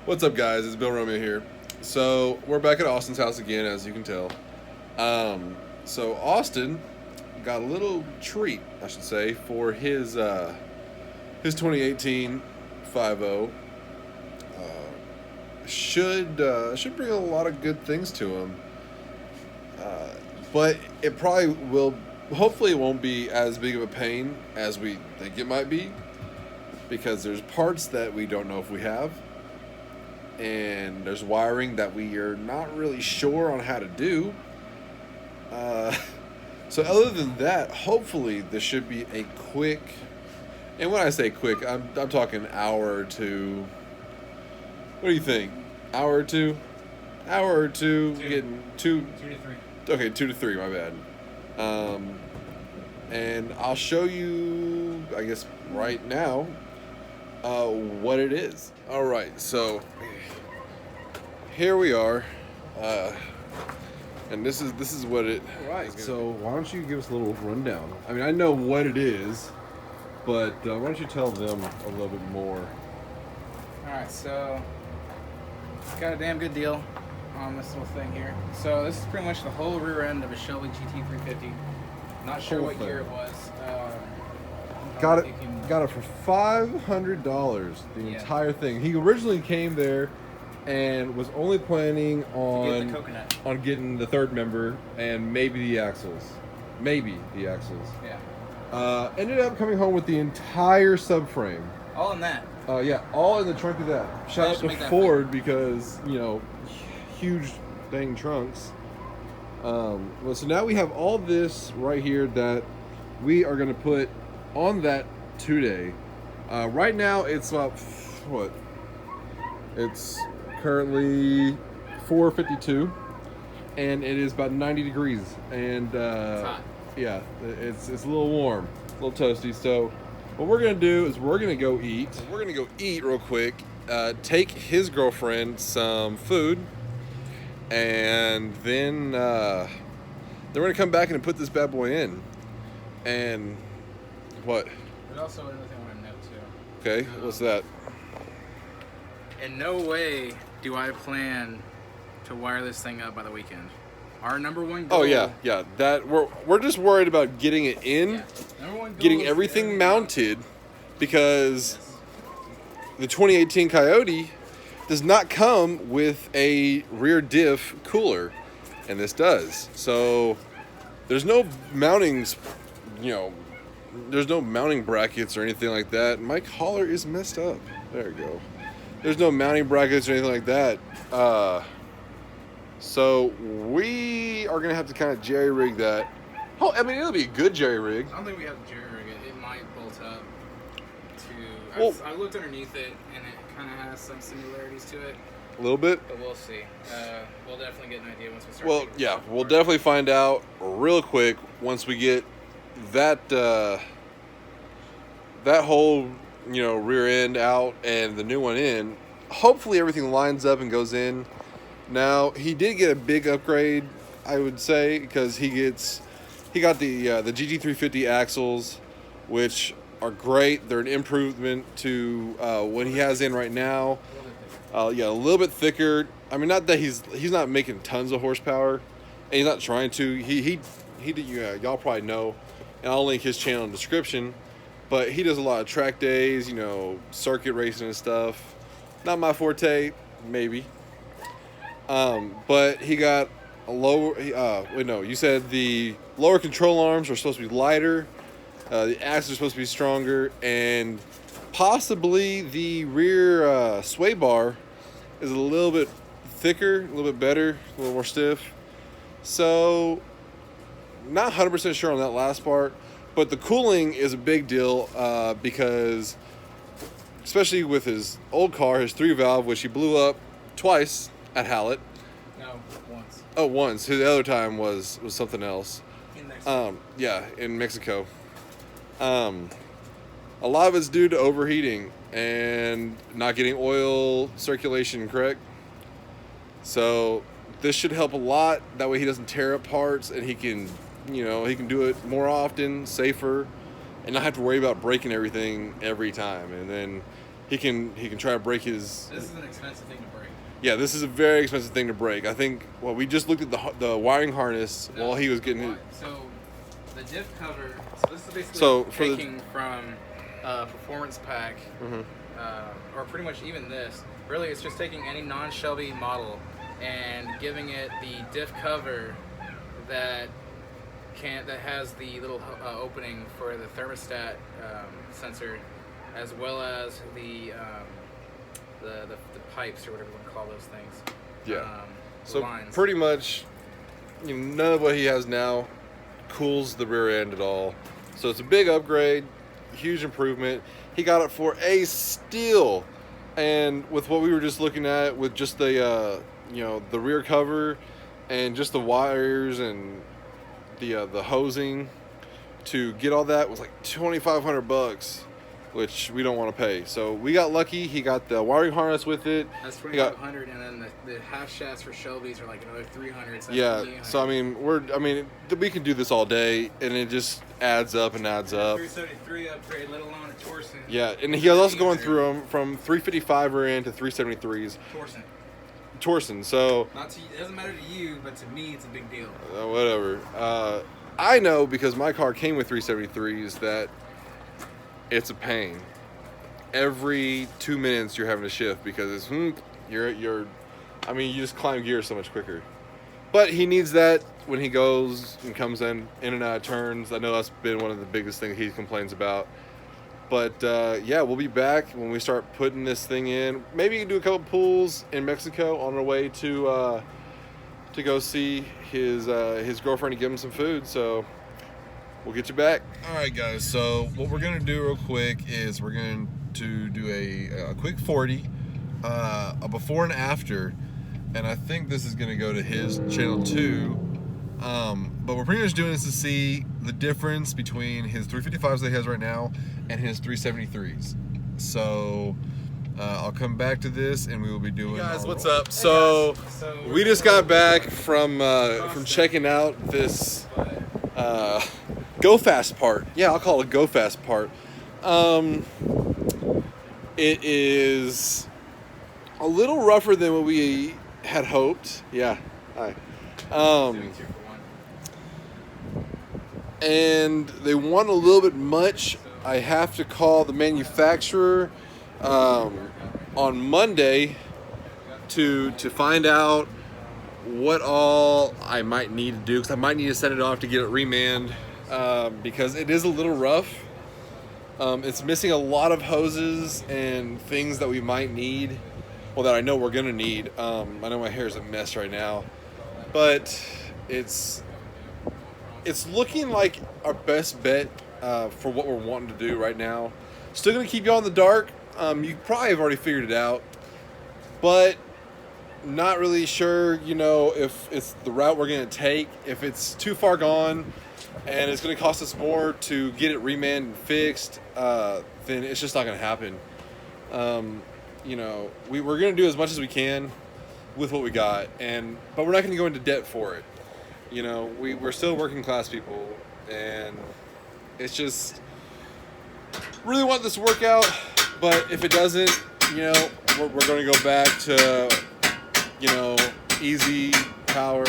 What's up, guys? It's Bill Romeo here. So we're back at Austin's house again, as you can tell. So Austin got a little treat, I should say, for his 2018 50. Should bring a lot of good things to him. But it probably will. Hopefully, it won't be as big of a pain as we think it might be, because there's parts that we don't know if we have, and there's wiring that we are not really sure on how to do. So other than that, hopefully this should be a quick, and when I say quick, I'm talking hour or two. What do you think? Hour or two? Hour or two. Getting two. 2 to 3. Okay, 2 to 3. My bad. And I'll show you, I guess, right now, what it is. All right, so here we are, and this is what it. All right. So why don't you give us a little rundown? I mean, I know what it is, but why don't you tell them a little bit more? Alright, so got a damn good deal on this little thing here. So this is pretty much the whole rear end of a Shelby GT350. Not sure Whole what thing. year it was. Got it. you can- Got it for $500. The Yeah. entire thing. He originally came there and was only planning Get on the coconut. getting the third member and maybe the axles. Maybe the axles. Yeah. Ended up coming home with the entire subframe. All in that. Yeah, all in the trunk of that. Shout out should to make that Ford because, huge dang trunks. Well, so now we have all this right here that we are going to put on that two-day. Right now it's about, what? It's currently 4:52, and it is about 90 degrees. And It's hot. yeah, it's a little warm, a little toasty. So what we're gonna do is we're gonna go eat. We're gonna go eat real quick. Take his girlfriend some food, and then we're gonna come back and put this bad boy in. And what? There's also another thing I want to note too. Okay, what's that? In no way do I plan to wire this thing up by the weekend. Our number one goal. Oh yeah. That we're just worried about getting it in, Yeah. Number one goal getting is everything mounted, because the 2018 Coyote does not come with a rear diff cooler, and this does. So there's no mountings, there's no mounting brackets or anything like that. My collar is messed up. There we go. There's no mounting brackets or anything like that. So we are gonna have to kind of jerry rig that. Oh, I mean, it'll be a good jerry rig. I don't think we have to jerry rig it. It might bolt up to. Well- I looked underneath it, and it kind of has some similarities to it, A little bit. but we'll see. We'll definitely get an idea once we start. Well, taking yeah, stuff we'll apart. definitely find out real quick once we get that that whole rear end out and the new one in. Hopefully everything lines up and goes in. Now he did get a big upgrade, I would say, because he got the GT350 axles, which are great. They're an improvement to what he has in right now. A little bit thicker. I mean, not that he's not making tons of horsepower, and he's not trying to. He y'all probably know, and I'll link his channel in the description. But he does a lot of track days, circuit racing and stuff. Not my forte, maybe. But he got a lower. You said the lower control arms are supposed to be lighter. The axles are supposed to be stronger, and possibly the rear sway bar is a little bit thicker, a little bit better, a little more stiff. So, not 100% sure on that last part, but the cooling is a big deal because, especially with his old car, his 3-valve, which he blew up twice at Hallett. No, once. Oh, once. The other time was something else. In Mexico. In Mexico. A lot of it's due to overheating and not getting oil circulation correct. So this should help a lot. That way he doesn't tear up parts, and he can do it more often, safer, and not have to worry about breaking everything every time. And then he can try to break his. This is an expensive thing to break. Yeah, this is a very expensive thing to break. I think. Well, we just looked at the wiring harness while he was getting it. So the diff cover. So this is basically taking from performance pack, or pretty much even this. Really, it's just taking any non-Shelby model and giving it the diff cover that has the little opening for the thermostat sensor, as well as the pipes or whatever you want to call those things. Yeah. So lines. Pretty much, none of what he has now cools the rear end at all. So it's a big upgrade, huge improvement. He got it for a steal, and with what we were just looking at, with just the the rear cover and just the wires and the hosing to get all that was like $2,500, which we don't want to pay. So we got lucky. He got the wiring harness with it. That's $2,500, and then the half shafts for Shelby's are like another $300. So yeah. So we can do this all day, and it just adds up and adds up. 373 upgrade, let alone a Torsen. Yeah, and he was also going through them from 355 into 373s. Torsen. So it doesn't matter to you, but to me, it's a big deal. Whatever. I know because my car came with 373s that it's a pain. Every 2 minutes you're having to shift because it's you just climb gear so much quicker. But he needs that when he goes and comes in and out of turns. I know that's been one of the biggest things he complains about. But yeah, we'll be back when we start putting this thing in. Maybe you can do a couple pulls in Mexico on our way to go see his girlfriend and give him some food. So we'll get you back. All right, guys. So what we're gonna do real quick is we're going to do a quick 40, a before and after, and I think this is gonna go to his channel too. But we're pretty much doing this to see the difference between his 355s that he has right now and his 373s. So I'll come back to this and we will be doing. Hey guys, what's up? So we just got back from checking out this Go Fast part. Yeah, I'll call it a Go Fast part. It is a little rougher than what we had hoped. Yeah. Hi. And they want a little bit much. I have to call the manufacturer on Monday to find out what all I might need to do, because I might need to send it off to get it remanned because it is a little rough. It's missing a lot of hoses and things that we might need, well, that I know we're gonna need. I know my hair is a mess right now, but it's looking like our best bet for what we're wanting to do right now. Still gonna keep y'all in the dark. You probably have already figured it out, but not really sure, if it's the route we're gonna take. If it's too far gone and it's gonna cost us more to get it remanned and fixed, then it's just not gonna happen. We're gonna do as much as we can with what we got, but we're not gonna go into debt for it. We're still working class people, and it's just really want this to work out. But if it doesn't, we're going to go back to, easy power,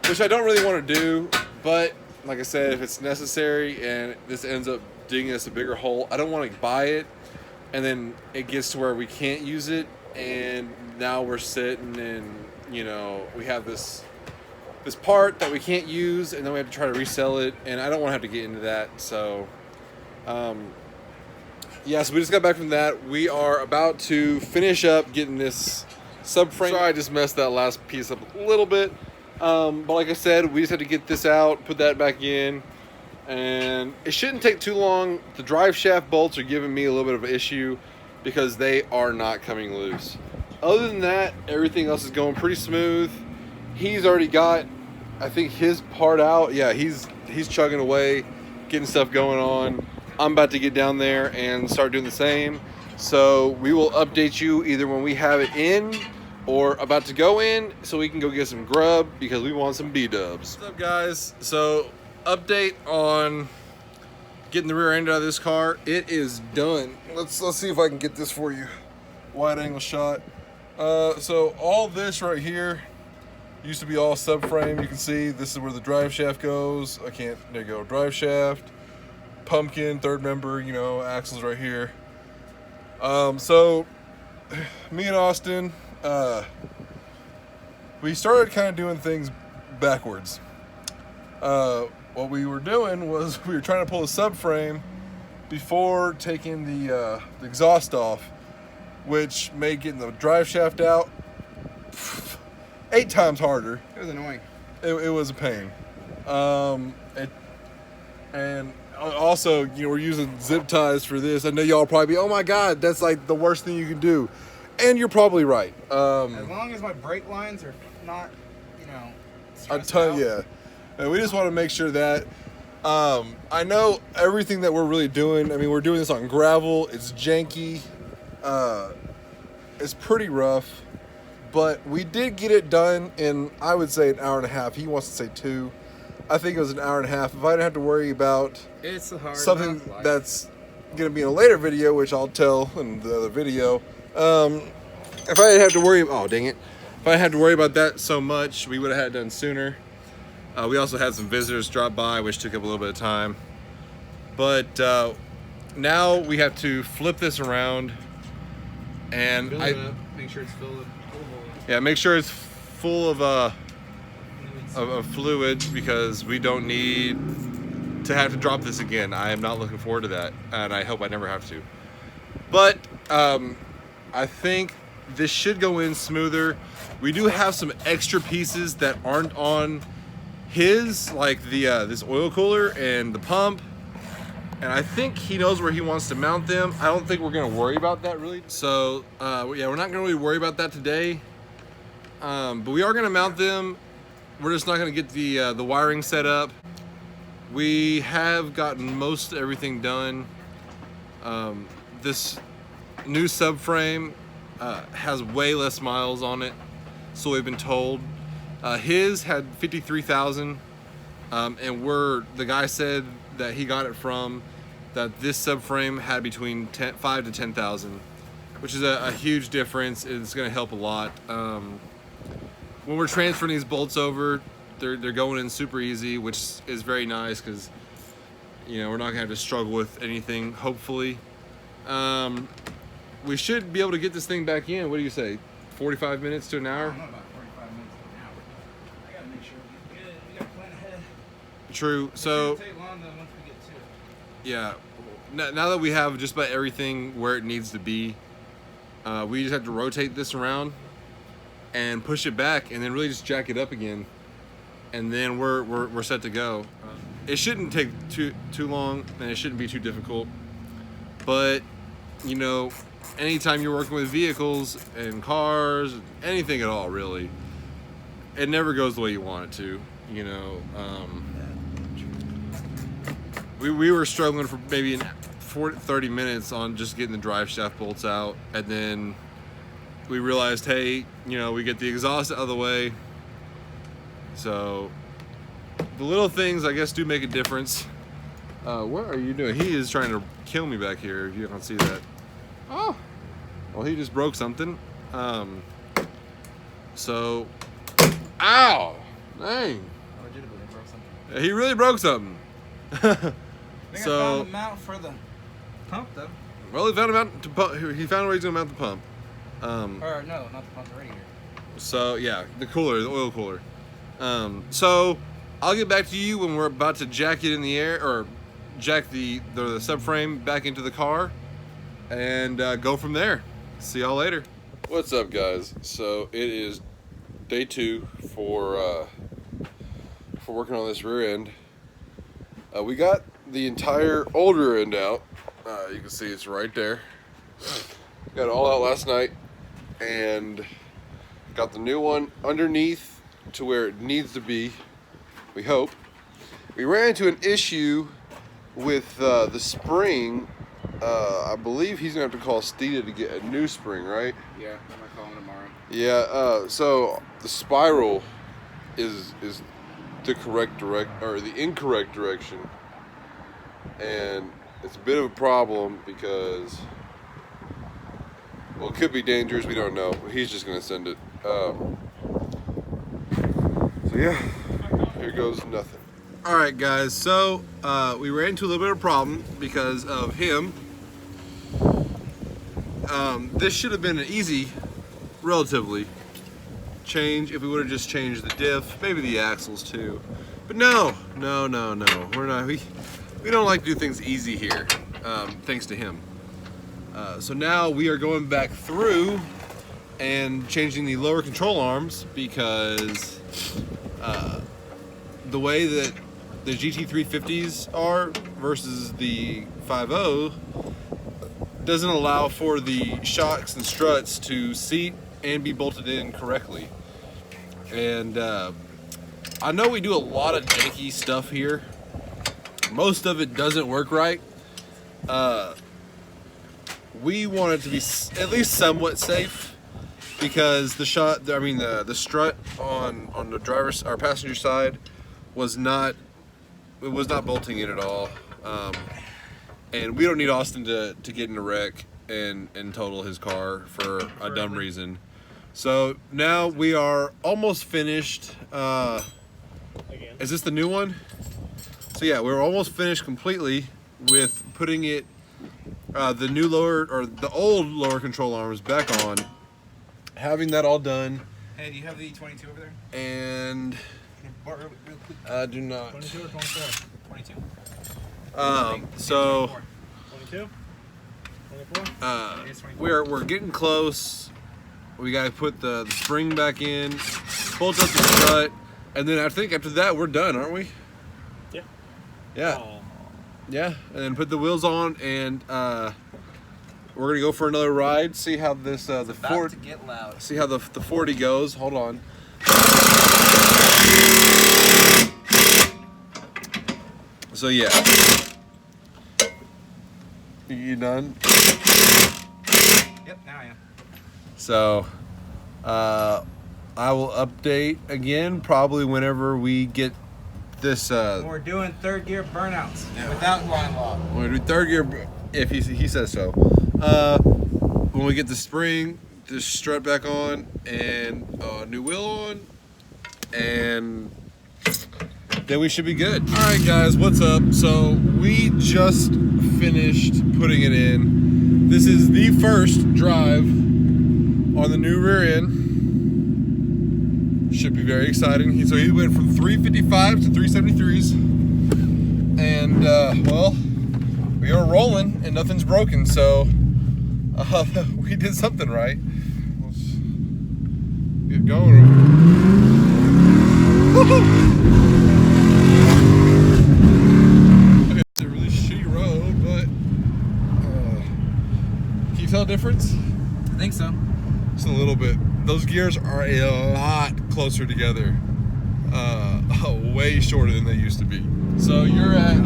which I don't really want to do. But like I said, if it's necessary and this ends up digging us a bigger hole, I don't want to buy it and then it gets to where we can't use it, and now we're sitting and we have this part that we can't use, and then we have to try to resell it, and I don't want to have to get into that. So yeah, so we just got back from that. We are about to finish up getting this subframe. Sorry, I just messed that last piece up a little bit, but like I said, we just had to get this out, put that back in, and it shouldn't take too long. The drive shaft bolts are giving me a little bit of an issue because they are not coming loose. Other than that, everything else is going pretty smooth. He's already got, I think, his part out. Yeah, he's chugging away, getting stuff going on. I'm about to get down there and start doing the same. So we will update you either when we have it in or about to go in, so we can go get some grub because we want some B-dubs. What's up, guys? So update on getting the rear end out of this car. It is done. Let's see if I can get this for you. Wide angle shot. So all this right here used to be all subframe. You can see this is where the drive shaft goes. There you go, drive shaft, pumpkin, third member, you know, axles right here. So me and Austin, we started kind of doing things backwards. What we were doing was we were trying to pull the subframe before taking the exhaust off, which made getting the drive shaft out 8 times harder. It was annoying. It was a pain. And also, you know, we're using zip ties for this. I know y'all probably be, oh my God, that's like the worst thing you can do. And you're probably right. As long as my brake lines are not, you know, stressed out. Yeah. And we just want to make sure that, I know everything that we're really doing, I mean, we're doing this on gravel. It's janky. It's pretty rough. But we did get it done in, I would say, an hour and a half. He wants to say 2. I think it was an hour and a half. If I didn't have to worry about something that's going to be in a later video, which I'll tell in the other video. If I didn't have to worry, oh dang it. If I had to worry about that so much, we would have had it done sooner. We also had some visitors drop by, which took up a little bit of time. But now we have to flip this around and Fill it up. Make sure it's filled with yeah, make sure it's full of fluid because we don't need to have to drop this again. I am not looking forward to that, and I hope I never have to. But I think this should go in smoother. We do have some extra pieces that aren't on his, like the this oil cooler and the pump, and I think he knows where he wants to mount them. I don't think we're gonna worry about that really. So yeah, we're not gonna really worry about that today. But we are gonna mount them. We're just not gonna get the wiring set up. We have gotten most everything done. This new subframe has way less miles on it, so we've been told. His had 53,000, and the guy said that he got it from that this subframe had between 5 to 10,000, which is a huge difference. It's going to help a lot. When we're transferring these bolts over, they're going in super easy, which is very nice because, you know, we're not going to have to struggle with anything, hopefully. We should be able to get this thing back in. What do you say? 45 minutes to an hour? I don't know about 45 minutes to an hour. I gotta make sure we get good. We gotta plan ahead. True. So It's gonna take long though once we get to it. yeah, now that we have just about everything where it needs to be, we just have to rotate this around and push it back, and then really just jack it up again, and then we're set to go. It shouldn't take too long, and it shouldn't be too difficult. But you know, anytime you're working with vehicles and cars, anything at all, really, it never goes the way you want it to. You know, we were struggling for maybe 30 minutes on just getting the drive shaft bolts out, and then we realized, hey, you know, we get the exhaust out of the way. So the little things, I guess, do make a difference. What are you doing? He is trying to kill me back here, if you don't see that. Oh, well, he just broke something. So, ow, dang. Legitimately broke something. Yeah, he really broke something. I think I found the mount for the pump though. Well, he found a mount to pump. He found where he's gonna mount the pump. Or no, not the pump, the radiator. So yeah, the cooler, the oil cooler. So I'll get back to you when we're about to jack it in the air, or jack the subframe back into the car, and go from there. See y'all later. What's up, guys? So it is day 2 for working on this rear end. We got the entire old rear end out. You can see it's right there. Got it all out last night, and got the new one underneath to where it needs to be, we hope. We ran into an issue with the spring. I believe he's gonna have to call Steeda to get a new spring, right? Yeah, I'm gonna call him tomorrow. Yeah, so the spiral is the incorrect direction. and it's a bit of a problem because, well, it could be dangerous. We don't know. He's just gonna send it. So yeah, here goes nothing. All right, guys. So we ran into a little bit of a problem because of him. This should have been an easy, relatively, change if we would have just changed the diff, maybe the axles too. But no. We're not. We don't like to do things easy here, thanks to him. So now we are going back through and changing the lower control arms because the way that the GT350s are versus the 5.0 doesn't allow for the shocks and struts to seat and be bolted in correctly. And I know we do a lot of janky stuff here. Most of it doesn't work right. We want it to be at least somewhat safe because the strut on the driver's or passenger side was not bolting in at all. And we don't need Austin to get in a wreck and total his car for a dumb reason. So now we are almost finished. Is this the new one? So yeah, we're almost finished completely with putting it, the new lower, or the old lower control arms back on, having that all done. Hey, do you have the 22 over there? And I do not. 22 or 24? 22. So 22? 24? we're getting close. We gotta put the spring back in, bolt up the strut, and then I think after that we're done, aren't we? Yeah. Yeah. Oh. Yeah, and then put the wheels on, and we're gonna go for another ride. See how this the Ford. To get loud. See how the 40 goes. Hold on. So yeah. You done? Yep, now I am. So, I will update again probably whenever we get this. We're doing third gear burnouts without line lock. We're gonna do third gear if he says so. When we get the spring, the strut back on, and new wheel on, and then we should be good. All right, guys, what's up? So we just finished putting it in. This is the first drive on the new rear end. Should be very exciting. So he went from 355 to 373s, and well, we are rolling and nothing's broken. So we did something right. Let's get going. Woo-hoo! It's a really shitty road, but can you tell a difference? I think so. Just a little bit. Those gears are a lot closer together. Way shorter than they used to be. So you're at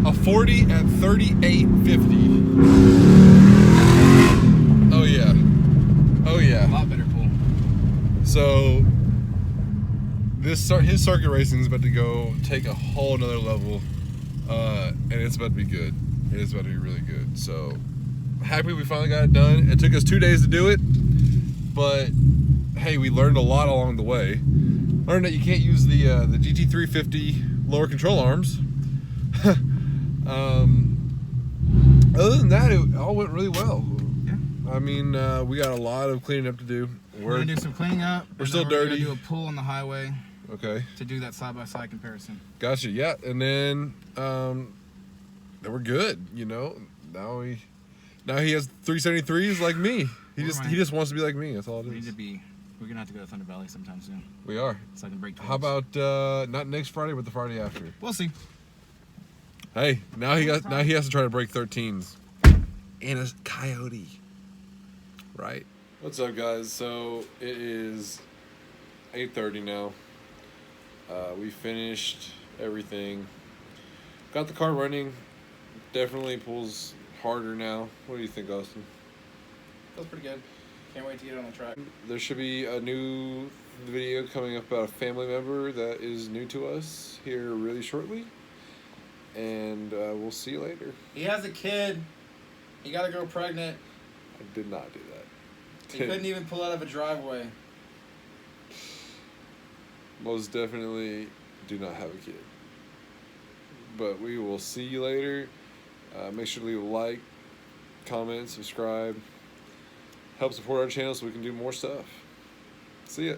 a 40 at 38.50. Oh yeah. Oh yeah. A lot better pull. So his circuit racing is about to go take a whole nother level, and it's about to be good. It is about to be really good. So happy we finally got it done. It took us 2 days to do it, but hey, we learned a lot along the way. Learned that you can't use the GT350 lower control arms. Other than that, it all went really well. Yeah. I mean, we got a lot of cleaning up to do. We're gonna do some cleaning up. We're still dirty. We're gonna do a pull on the highway. Okay. To do that side-by-side comparison. Gotcha. Yeah, and then we're good. You know, now he has 373s like me. He just wants to be like me. That's all it is. We're gonna have to go to Thunder Valley sometime soon. We are. So I can break. How about not next Friday, but the Friday after? We'll see. Hey, now he has to try to break 13s. And a Coyote. Right. What's up, guys? So it is 8:30 now. We finished everything. Got the car running. Definitely pulls harder now. What do you think, Austin? Feels pretty good. Can't wait to get it on the track. There should be a new video coming up about a family member that is new to us here really shortly. and we'll see you later. He has a kid. He got a girl pregnant. I did not do that. He couldn't even pull out of a driveway. Most definitely do not have a kid. But we will see you later. Make sure to leave a like, comment, subscribe. Help support our channel so we can do more stuff. See ya.